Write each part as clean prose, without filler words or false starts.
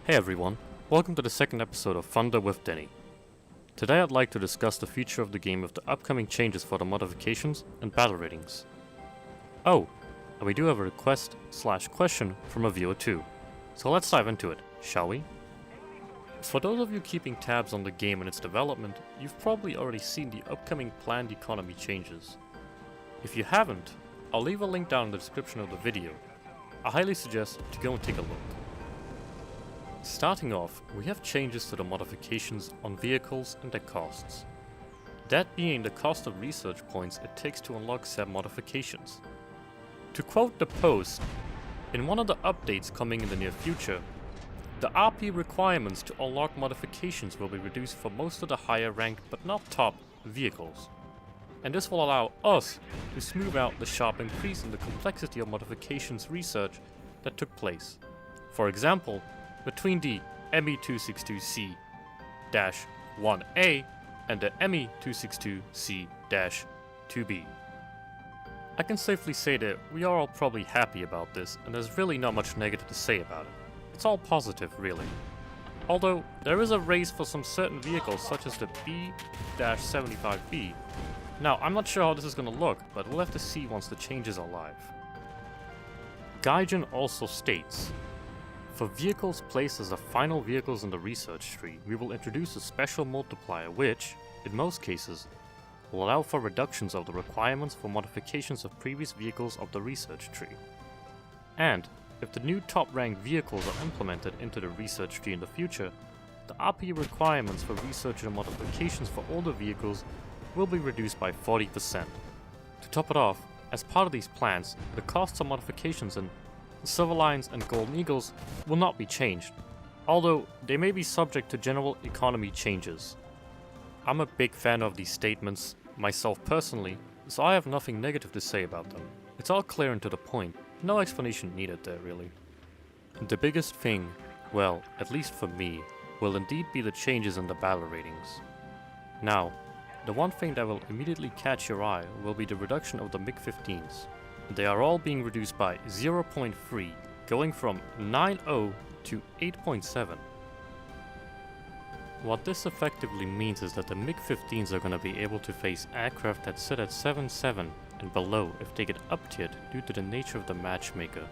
Hey everyone, welcome to the second episode of Thunder with Denny. Today I'd like to discuss the future of the game with the upcoming changes for the modifications and battle ratings. Oh, and we do have a request/question from a viewer too, so let's dive into it, shall we? For those of you keeping tabs on the game and its development, you've probably already seen the upcoming planned economy changes. If you haven't, I'll leave a link down in the description of the video. I highly suggest to go and take a look. Starting off, we have changes to the modifications on vehicles and their costs. That being the cost of research points it takes to unlock said modifications. To quote the post, in one of the updates coming in the near future, the RP requirements to unlock modifications will be reduced for most of the higher ranked but not top vehicles. And this will allow us to smooth out the sharp increase in the complexity of modifications research that took place. For example, between the ME262C-1A and the ME262C-2B. I can safely say that we are all probably happy about this, and there's really not much negative to say about it. It's all positive, really. Although, there is a raise for some certain vehicles such as the B-75B. Now, I'm not sure how this is going to look, but we'll have to see once the changes are live. Gaijin also states, for vehicles placed as the final vehicles in the research tree, we will introduce a special multiplier which, in most cases, will allow for reductions of the requirements for modifications of previous vehicles of the research tree. And, if the new top-ranked vehicles are implemented into the research tree in the future, the RP requirements for research and modifications for older vehicles will be reduced by 40%. To top it off, as part of these plans, the costs of modifications in Silver Lions and Golden Eagles will not be changed, although they may be subject to general economy changes. I'm a big fan of these statements, myself personally, so I have nothing negative to say about them. It's all clear and to the point, no explanation needed there really. The biggest thing, well, at least for me, will indeed be the changes in the battle ratings. Now, the one thing that will immediately catch your eye will be the reduction of the MiG-15s. They are all being reduced by 0.3, going from 9.0 to 8.7. What this effectively means is that the MiG-15s are going to be able to face aircraft that sit at 7.7 and below if they get up-tiered due to the nature of the matchmaker.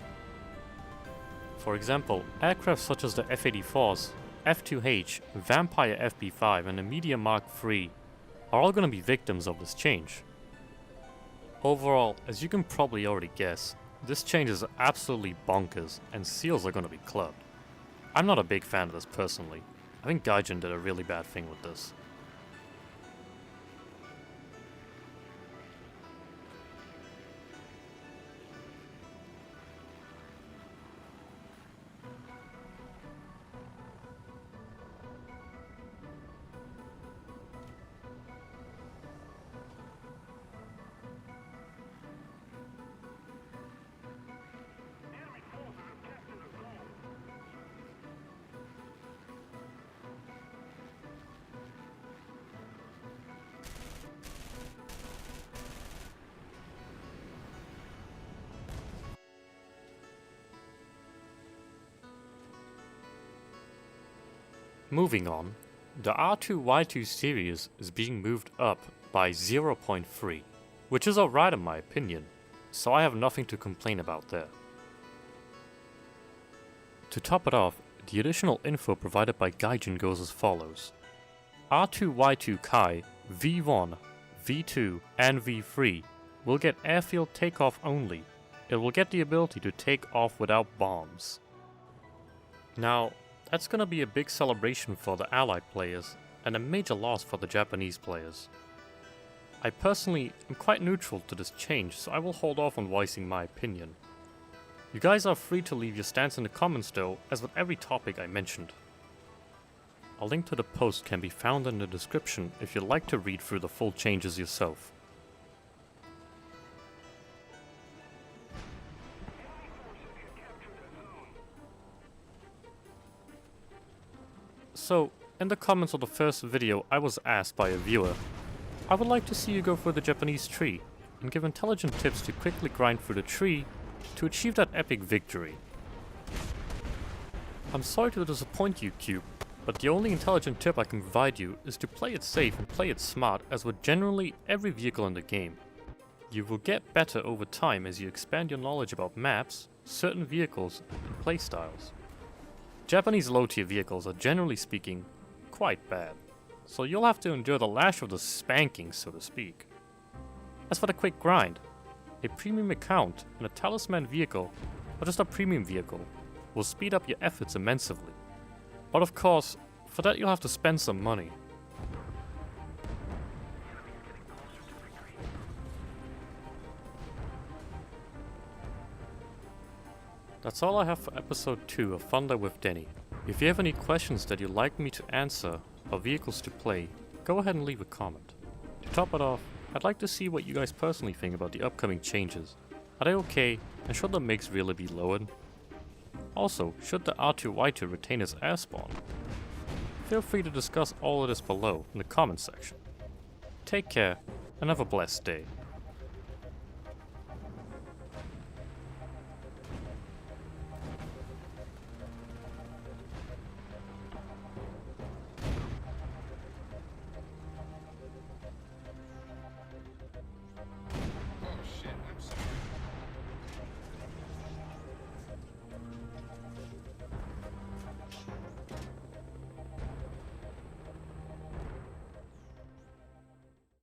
For example, aircraft such as the F-84s, F-2H, Vampire FB-5 and the Media Mark III are all going to be victims of this change. Overall, as you can probably already guess, this change is absolutely bonkers and seals are going to be clubbed. I'm not a big fan of this personally. I think Gaijin did a really bad thing with this. Moving on, the R2Y2 series is being moved up by 0.3, which is alright in my opinion, so I have nothing to complain about there. To top it off, the additional info provided by Gaijin goes as follows. R2Y2 Kai, V1, V2, and V3 will get airfield takeoff only. It will get the ability to take off without bombs. Now, that's gonna be a big celebration for the Allied players, and a major loss for the Japanese players. I personally am quite neutral to this change, so I will hold off on voicing my opinion. You guys are free to leave your stance in the comments though, as with every topic I mentioned. A link to the post can be found in the description if you'd like to read through the full changes yourself. So, in the comments of the first video I was asked by a viewer, I would like to see you go through the Japanese tree and give intelligent tips to quickly grind through the tree to achieve that epic victory. I'm sorry to disappoint you, Cube, but the only intelligent tip I can provide you is to play it safe and play it smart, as with generally every vehicle in the game. You will get better over time as you expand your knowledge about maps, certain vehicles, and playstyles. Japanese low-tier vehicles are generally speaking quite bad, so you'll have to endure the lash of the spanking, so to speak. As for the quick grind, a premium account and a talisman vehicle, or just a premium vehicle, will speed up your efforts immensely. But of course, for that you'll have to spend some money. That's all I have for episode 2 of Thunder with Denny. If you have any questions that you'd like me to answer or vehicles to play, go ahead and leave a comment. To top it off, I'd like to see what you guys personally think about the upcoming changes. Are they okay, and should the MIGs really be lowered? Also, should the R2Y2 retain its air spawn? Feel free to discuss all of this below in the comment section. Take care, and have a blessed day.